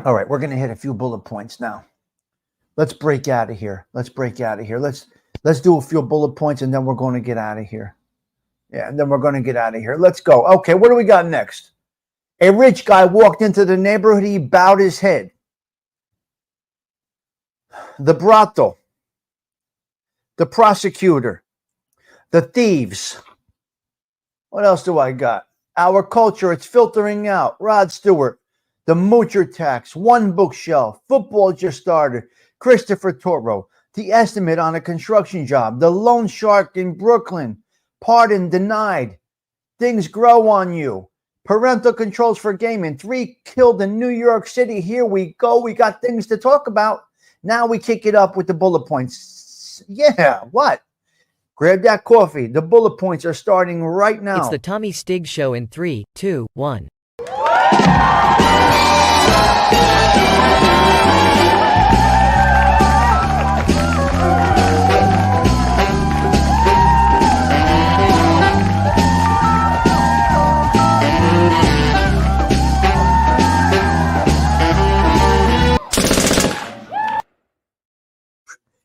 All right, we're going to hit a few bullet points now. Let's break out of here. Let's do a few bullet points, and then we're going to get out of here. Yeah, and then we're going to get out of here. Let's go. Okay, what do we got next? A rich guy walked into the neighborhood. He bowed his head. The brothel, the prosecutor, the thieves. What else do I got? Our culture, it's filtering out. Rod Stewart, the moocher tax, one bookshelf, football just started. Christopher Toro, the estimate on a construction job, the Loanshark in Brooklyn, pardon denied. Things grow on you. Parental controls for gaming. 3 killed in New York City. Here we go. We got things to talk about. Now we kick it up with the bullet points. Yeah, what? Grab that coffee. The bullet points are starting right now. It's the Tommy Stig Show in 3, 2, 1.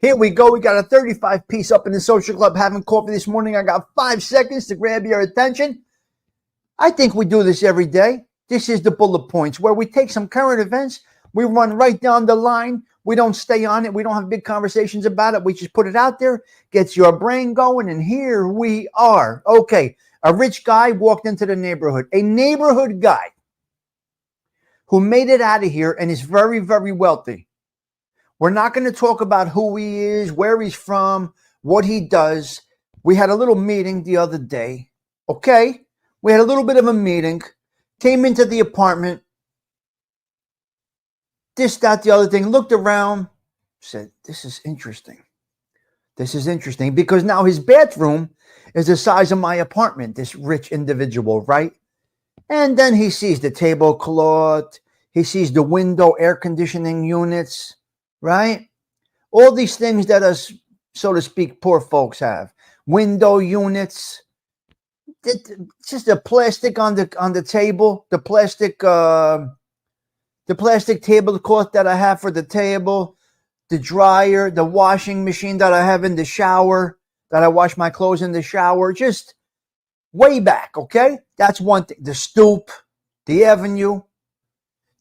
Here we go. We got a 35 piece up in the social club having coffee this morning. I got 5 seconds to grab your attention. I think we do this every day. This is the bullet points where we take some current events. We run right down the line. We don't stay on it. We don't have big conversations about it. We just put it out there, gets your brain going. And here we are. Okay. A rich guy walked into the neighborhood, a neighborhood guy who made it out of here and is very, very wealthy. We're not going to talk about who he is, where he's from, what he does. We had a little meeting the other day. Okay? We had a little bit of a meeting. Came into the apartment. This, that, the other thing. Looked around. Said, this is interesting. This is interesting because now his bathroom is the size of my apartment, this rich individual, right? And then he sees the tablecloth. He sees the window air conditioning units. Right? All these things that us, so to speak, poor folks have. Window units. Just the plastic on the table. The plastic tablecloth that I have for the table. The dryer. The washing machine that I have in the shower. That I wash my clothes in the shower. Just way back, okay? That's one thing. The stoop. The avenue.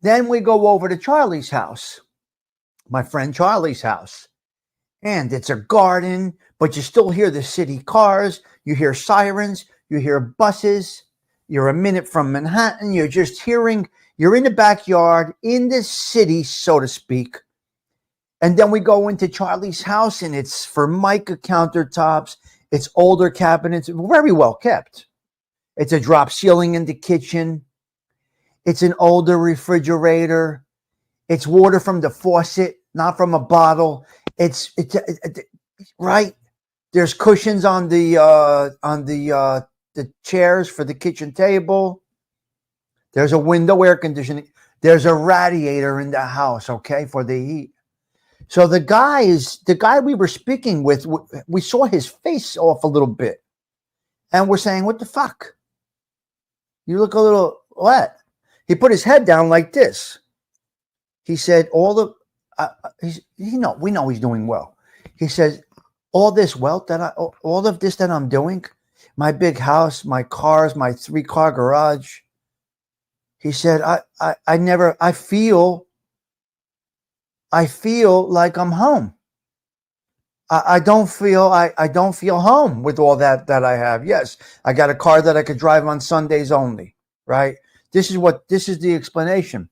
Then we go over to Charlie's house. My friend Charlie's house. And it's a garden, but you still hear the city cars. You hear sirens. You hear buses. You're a minute from Manhattan. You're just hearing, you're in the backyard, in the city, so to speak. And then we go into Charlie's house, and it's Formica countertops. It's older cabinets, very well kept. It's a drop ceiling in the kitchen. It's an older refrigerator. It's water from the faucet, not from a bottle. It's right. There's cushions on the chairs for the kitchen table. There's a window air conditioning. There's a radiator in the house, okay, for the heat. So the guy we were speaking with, we saw his face off a little bit, and we're saying, "What the fuck? You look a little what?" He put his head down like this. He said, we know he's doing well. He says, all this wealth all of this that I'm doing, my big house, my cars, my 3-car garage. He said, I feel like I'm home. I don't feel home with all that I have. Yes, I got a car that I could drive on Sundays only, right? This is the explanation.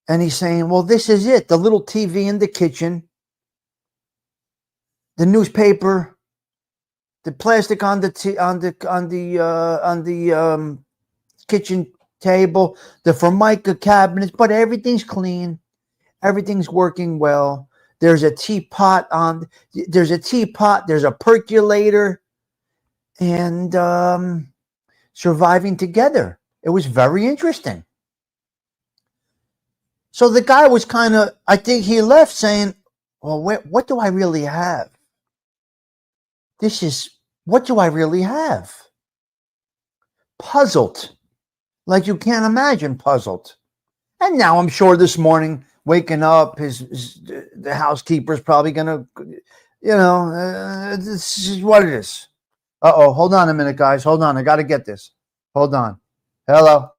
And he's saying, well, this is it. The little TV in the kitchen, the newspaper, the plastic on the kitchen table, the Formica cabinets, but everything's clean. Everything's working well. There's a teapot, there's a percolator, and surviving together. It was very interesting. So the guy was I think he left saying, well, what do I really have? What do I really have? Puzzled. Like you can't imagine puzzled. And now I'm sure this morning, waking up, the housekeeper's probably gonna, this is what it is. Uh-oh, hold on a minute, guys. Hold on, I got to get this. Hold on. Hello.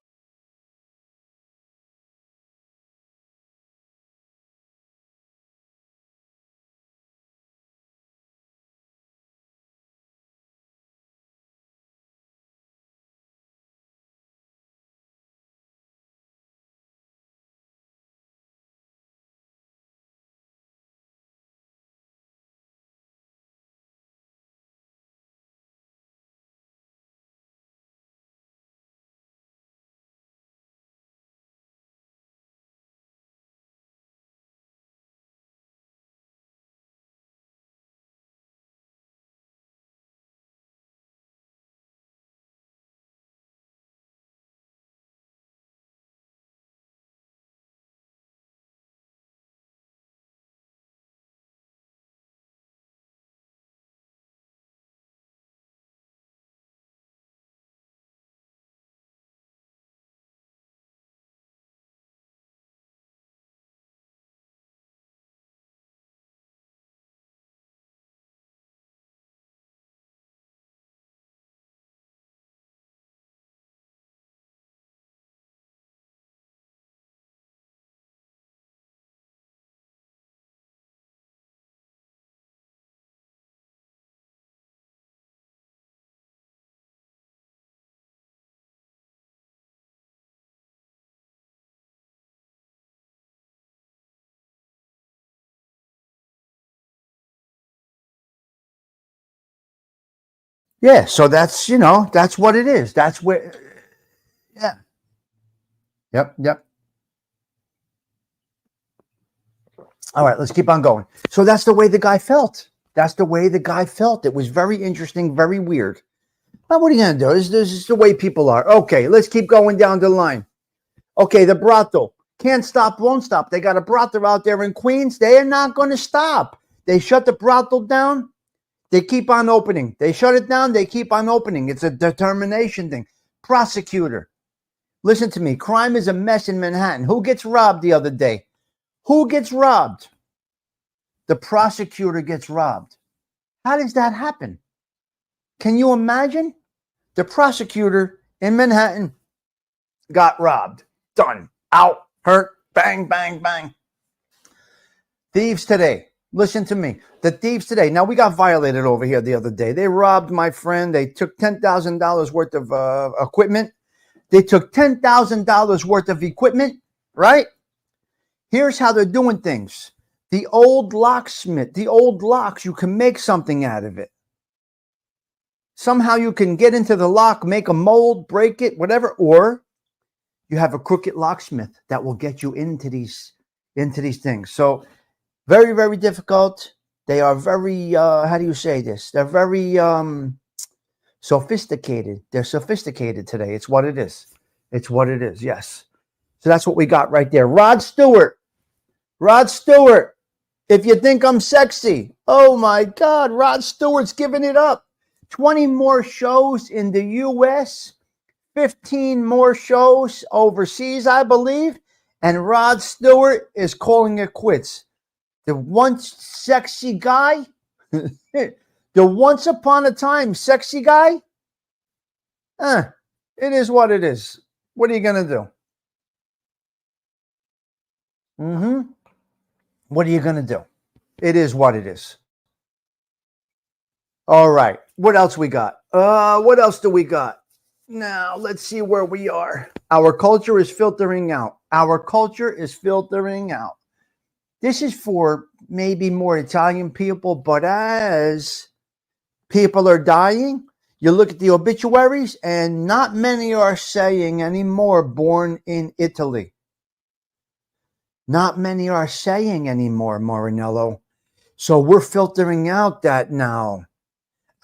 Yeah, so that's what it is. That's where, yeah. Yep. All right, let's keep on going. So that's the way the guy felt. That's the way the guy felt. It was very interesting, very weird. But what are you going to do? This is the way people are. Okay, let's keep going down the line. Okay, the brothel. Can't stop, won't stop. They got a brothel out there in Queens. They are not going to stop. They shut the brothel down. They keep on opening. They shut it down. They keep on opening. It's a determination thing. Prosecutor. Listen to me. Crime is a mess in Manhattan. Who gets robbed the other day? Who gets robbed? The prosecutor gets robbed. How does that happen? Can you imagine? The prosecutor in Manhattan got robbed. Done. Out. Hurt. Bang, bang, bang. Thieves today. Listen to me. The thieves today. Now, we got violated over here the other day. They robbed my friend. They took $10,000 worth of equipment. They took $10,000 worth of equipment, right? Here's how they're doing things. The old locksmith, the old locks, you can make something out of it. Somehow you can get into the lock, make a mold, break it, whatever, or you have a crooked locksmith that will get you into these things. So very, very difficult. They are very, how do you say this? They're very sophisticated. They're sophisticated today. It's what it is. It's what it is, yes. So that's what we got right there. Rod Stewart. Rod Stewart. If you think I'm sexy, oh my God, Rod Stewart's giving it up. 20 more shows in the U.S., 15 more shows overseas, I believe, and Rod Stewart is calling it quits. The once sexy guy, the once upon a time sexy guy, it is what it is. What are you going to do? What are you going to do? It is what it is. All right. What else we got? What else do we got? Now, let's see where we are. Our culture is filtering out. Our culture is filtering out. This is for maybe more Italian people, but as people are dying, you look at the obituaries, and not many are saying anymore born in Italy. Not many are saying anymore, Marinello. So we're filtering out that now.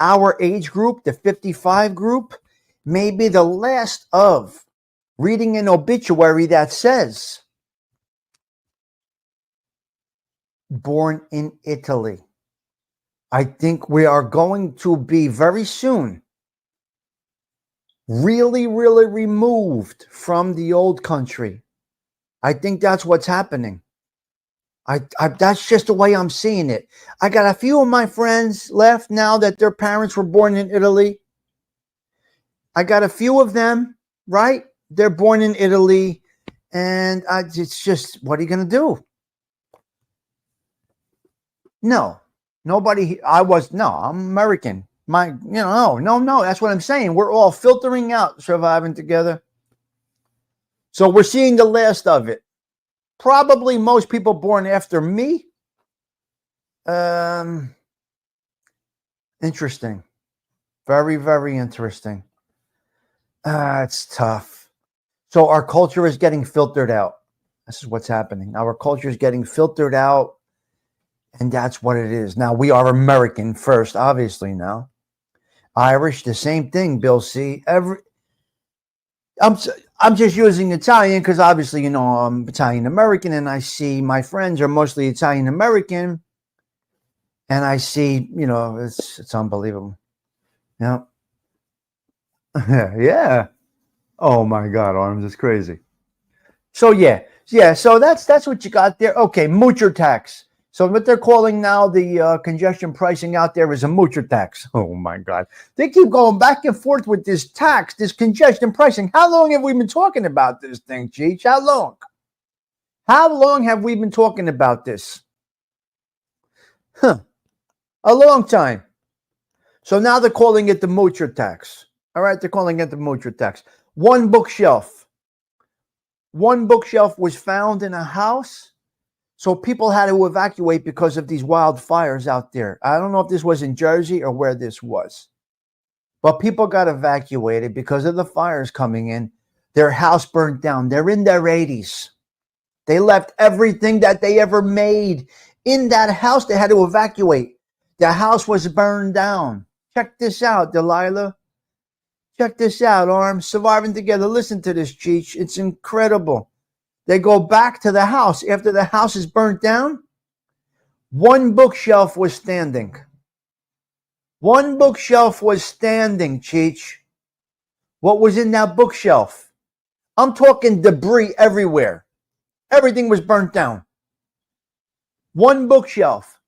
Our age group, the 55 group, may be the last of reading an obituary that says born in Italy. I think we are going to be very soon really, really removed from the old country. I think that's what's happening. That's just the way I'm seeing it. I got a few of my friends left now that their parents were born in Italy. I got a few of them, right? They're born in Italy, and it's just, what are you going to do? No, nobody. No, I'm American. No. That's what I'm saying. We're all filtering out, surviving together. So we're seeing the last of it. Probably most people born after me. Interesting. Very, very interesting. It's tough. So our culture is getting filtered out. This is what's happening. Our culture is getting filtered out, and that's what it is. Now, we are American first, obviously now. Irish, the same thing, Bill C. I'm just using Italian because obviously, I'm Italian American, and I see my friends are mostly Italian American, and I see, it's unbelievable. Yeah. Yeah. Oh my God, Arms is crazy. So so that's what you got there. Okay, moocher tax. So what they're calling now the congestion pricing out there is a moocher tax. Oh my God. They keep going back and forth with this tax, this congestion pricing. How long have we been talking about this thing, Cheech? How long? How long have we been talking about this? A long time. So now they're calling it the moocher tax. All right, they're calling it the moocher tax. One bookshelf was found in a house. So people had to evacuate because of these wildfires out there. I don't know if this was in Jersey or where this was. But people got evacuated because of the fires coming in. Their house burned down. They're in their 80s. They left everything that they ever made in that house. They had to evacuate. The house was burned down. Check this out, Delilah. Check this out, Arms. Surviving together. Listen to this, Cheech. It's incredible. They go back to the house. After the house is burnt down, one bookshelf was standing. One bookshelf was standing, Cheech. What was in that bookshelf? I'm talking debris everywhere. Everything was burnt down. One bookshelf.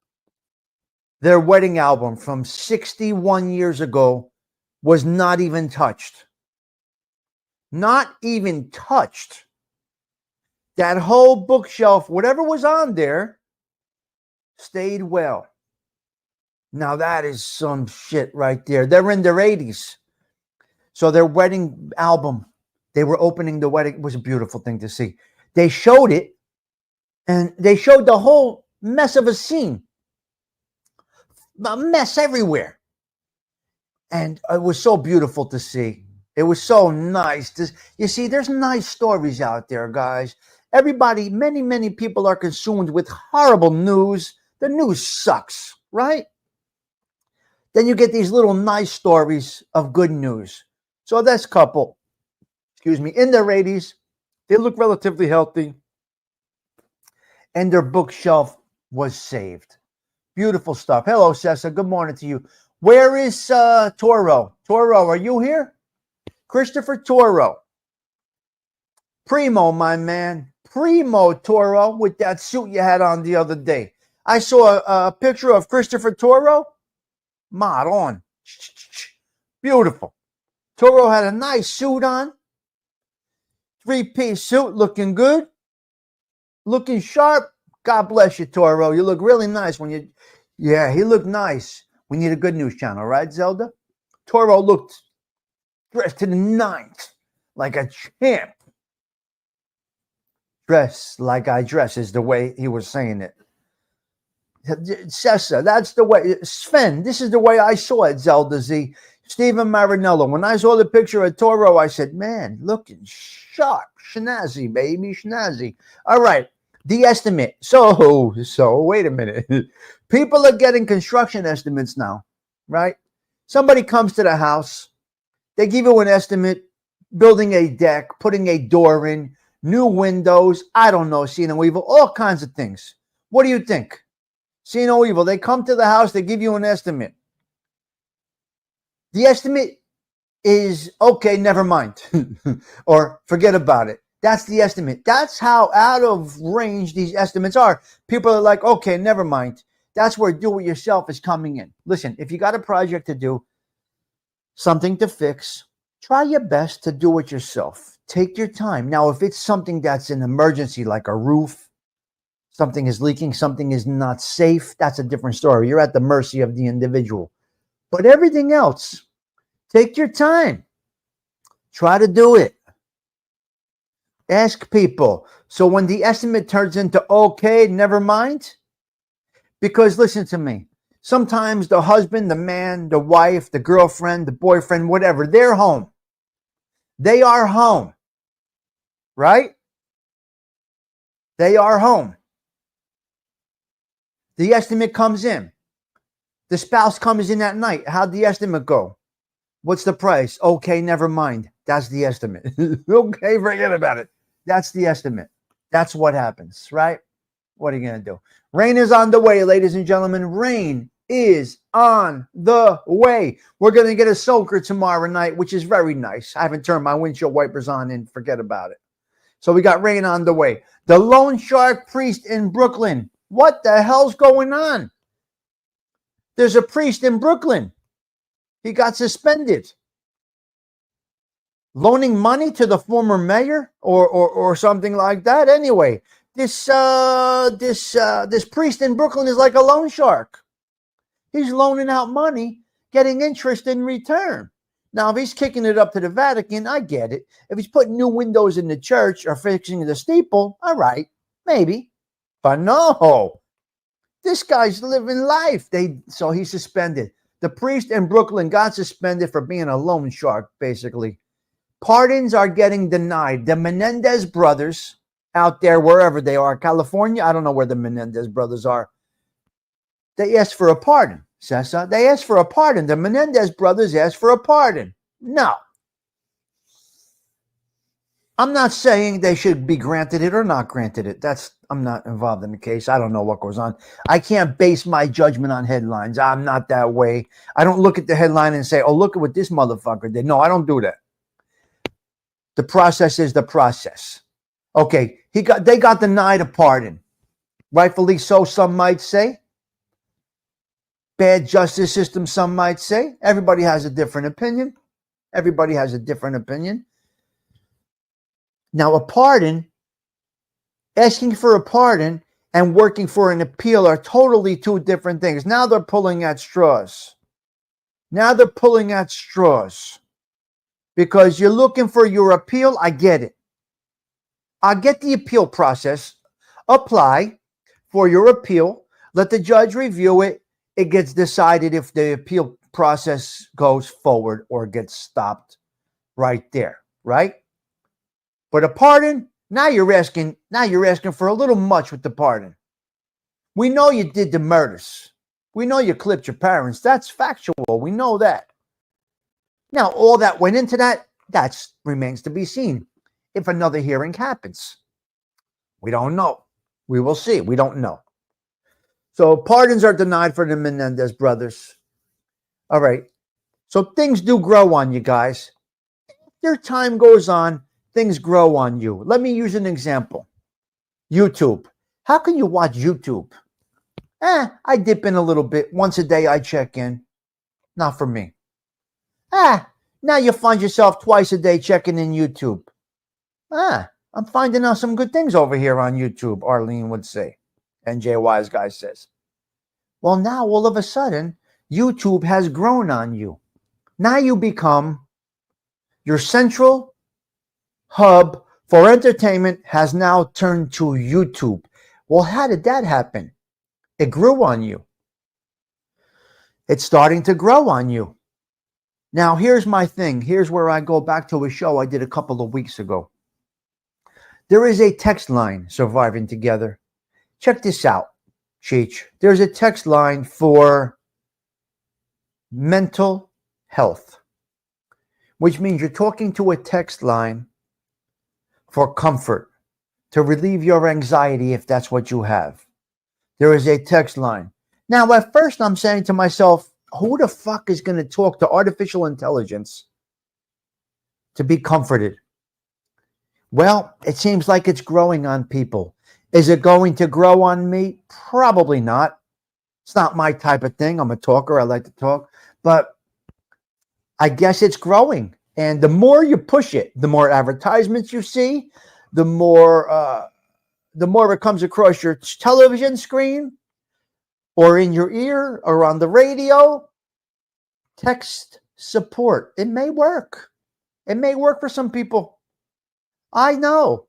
Their wedding album from 61 years ago was not even touched. Not even touched. That whole bookshelf, whatever was on there, stayed well. Now that is some shit right there. They're in their 80s. So their wedding album, they were opening the wedding. It was a beautiful thing to see. They showed it, and they showed the whole mess of a scene. A mess everywhere. And it was so beautiful to see. It was so nice. You see, there's nice stories out there, guys. Everybody, many people are consumed with horrible news. The news sucks, right? Then you get these little nice stories of good news. So this couple, in their 80s, they look relatively healthy, and their bookshelf was saved. Beautiful stuff. Hello, Cessa. Good morning to you. Where is Toro? Toro, are you here? Christopher Toro. Primo, my man. Primo, Toro, with that suit you had on the other day. I saw a picture of Christopher Toro. Mod on. Beautiful. Toro had a nice suit on. 3-piece suit, looking good. Looking sharp. God bless you, Toro. You look really nice when you... Yeah, he looked nice. We need a good news channel, right, Zelda? Toro looked dressed to the nines like a champ. Dress like I dress is the way he was saying it. Cessa, that's the way. Sven, this is the way I saw it, Zelda Z. Stephen Marinello. When I saw the picture of Toro, I said, man, looking sharp. Schnazzy, baby, schnazzy. All right, the estimate. So wait a minute. People are getting construction estimates now, right? Somebody comes to the house. They give you an estimate, building a deck, putting a door in, new windows, I don't know, see no evil, all kinds of things. What do you think? See no evil. They come to the house, they give you an estimate. The estimate is, okay, never mind. Or forget about it. That's the estimate. That's how out of range these estimates are. People are like, okay, never mind. That's where do-it-yourself is coming in. Listen, if you got a project to do, something to fix, try your best to do it yourself. Take your time. Now, if it's something that's an emergency, like a roof, something is leaking, something is not safe, that's a different story. You're at the mercy of the individual. But everything else, take your time. Try to do it. Ask people. So when the estimate turns into okay, never mind. Because listen to me. Sometimes the husband, the man, the wife, the girlfriend, the boyfriend, whatever, they're home. They are home. Right? They are home. The estimate comes in. The spouse comes in at night. How'd the estimate go? What's the price? Okay, never mind. That's the estimate. Okay, forget about it. That's the estimate. That's what happens, right? What are you going to do? Rain is on the way, ladies and gentlemen. Rain is on the way. We're going to get a soaker tomorrow night, which is very nice. I haven't turned my windshield wipers on and forget about it. So we got rain on the way. The Loanshark priest in Brooklyn. What the hell's going on? There's a priest in Brooklyn. He got suspended. Loaning money to the former mayor or something like that. Anyway, this priest in Brooklyn is like a loan shark. He's loaning out money, getting interest in return. Now, if he's kicking it up to the Vatican, I get it. If he's putting new windows in the church or fixing the steeple, all right, maybe. But no, this guy's living life. So he's suspended. The priest in Brooklyn got suspended for being a loan shark, basically. Pardons are getting denied. The Menendez brothers out there, wherever they are, California, I don't know where the Menendez brothers are. They asked for a pardon, Cesar. They asked for a pardon. The Menendez brothers asked for a pardon. No. I'm not saying they should be granted it or not granted it. I'm not involved in the case. I don't know what goes on. I can't base my judgment on headlines. I'm not that way. I don't look at the headline and say, oh, look at what this motherfucker did. No, I don't do that. The process is the process. Okay, they got denied a pardon. Rightfully so, some might say. Bad justice system, some might say. Everybody has a different opinion. Everybody has a different opinion. Now, a pardon, asking for a pardon and working for an appeal are totally two different things. Now they're pulling at straws. Because you're looking for your appeal, I get it. I get the appeal process. Apply for your appeal. Let the judge review it. It gets decided if the appeal process goes forward or gets stopped right there, right? But a pardon, now you're asking for a little much with the pardon. We know you did the murders. We know you clipped your parents. That's factual. We know that. Now, all that went into that remains to be seen if another hearing happens. We don't know. We will see. We don't know. So pardons are denied for the Menendez brothers. All right. So things do grow on you guys. Their time goes on, things grow on you. Let me use an example. YouTube. How can you watch YouTube? I dip in a little bit. Once a day I check in. Not for me. Now you find yourself twice a day checking in YouTube. I'm finding out some good things over here on YouTube, Arlene would say. NJ Wise Guy says. Well, now all of a sudden, YouTube has grown on you. Now you become your central hub for entertainment has now turned to YouTube. Well, how did that happen? It grew on you. It's starting to grow on you. Now, here's my thing. Here's where I go back to a show I did a couple of weeks ago. There is a text line, Surviving Together. Check this out, Cheech. There's a text line for mental health, which means you're talking to a text line for comfort, to relieve your anxiety if that's what you have. There is a text line. Now, at first, I'm saying to myself, who the fuck is going to talk to artificial intelligence to be comforted? Well, it seems like it's growing on people. Is it going to grow on me? Probably not. It's not my type of thing. I'm a talker. I like to talk. But I guess it's growing. And the more you push it, the more advertisements you see, the more it comes across your television screen or in your ear or on the radio. Text support. It may work. It may work for some people. I know.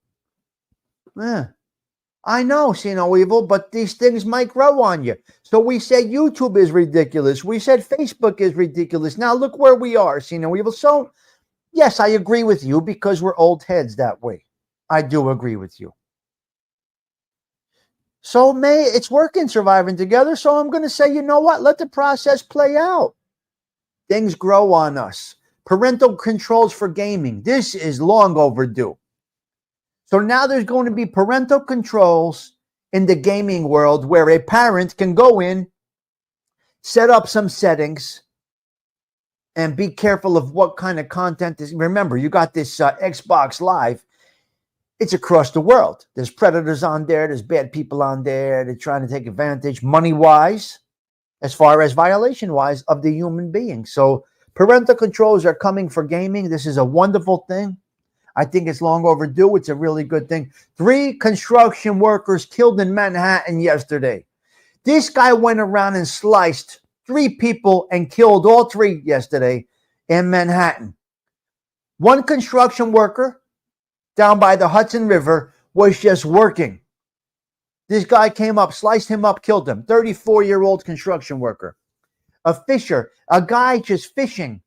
I know, see no evil, but these things might grow on you. So we said YouTube is ridiculous. We said Facebook is ridiculous. Now look where we are, see no evil. So, yes, I agree with you because we're old heads that way. I do agree with you. So it's working, surviving together. So I'm going to say, you know what? Let the process play out. Things grow on us. Parental controls for gaming. This is long overdue. So now there's going to be parental controls in the gaming world where a parent can go in, set up some settings, and be careful of what kind of content is. Remember, you got this Xbox Live. It's across the world. There's predators on there. There's bad people on there. They're trying to take advantage money-wise, as far as violation-wise, of the human being. So parental controls are coming for gaming. This is a wonderful thing. I think it's long overdue. It's a really good thing. 3 construction workers killed in Manhattan yesterday. This guy went around and sliced 3 people and killed all 3 yesterday in Manhattan. One construction worker down by the Hudson River was just working. This guy came up, sliced him up, killed him. 34-year-old construction worker. A fisher, a guy just fishing,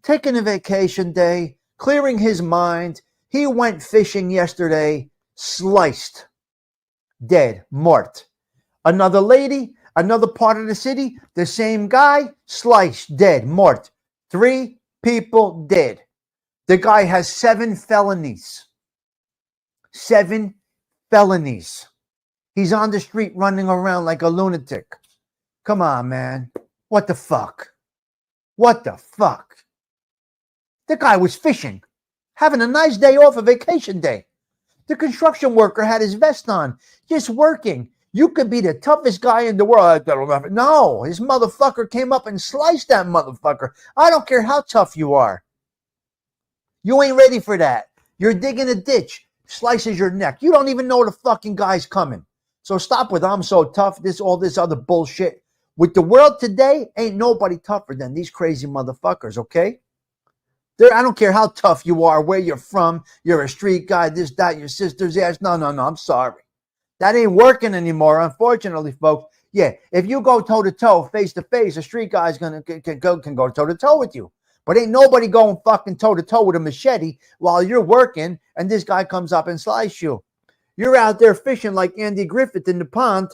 taking a vacation day, clearing his mind. He went fishing yesterday, sliced, dead, mort. Another lady, another part of the city, the same guy, sliced, dead, mort. 3 people dead. The guy has 7 felonies. 7 felonies. He's on the street running around like a lunatic. Come on, man. What the fuck? What the fuck? The guy was fishing, having a nice day off, a vacation day. The construction worker had his vest on, just working. You could be the toughest guy in the world. No, his motherfucker came up and sliced that motherfucker. I don't care how tough you are. You ain't ready for that. You're digging a ditch, slices your neck. You don't even know the fucking guy's coming. So stop with I'm so tough, all this other bullshit. With the world today, ain't nobody tougher than these crazy motherfuckers, okay? I don't care how tough you are, where you're from, you're a street guy, this, that, your sister's ass. No, I'm sorry. That ain't working anymore, unfortunately, folks. Yeah, if you go toe-to-toe, face-to-face, a street guy's can go toe-to-toe with you. But ain't nobody going fucking toe-to-toe with a machete while you're working and this guy comes up and slices you. You're out there fishing like Andy Griffith in the pond.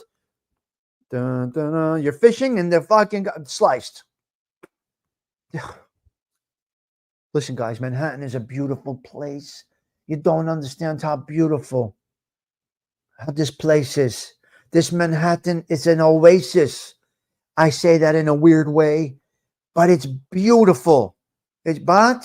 Dun, dun, dun. You're fishing and they're fucking sliced. Listen, guys, Manhattan is a beautiful place. You don't understand how beautiful how this place is. This Manhattan is an oasis. I say that in a weird way, but it's beautiful. But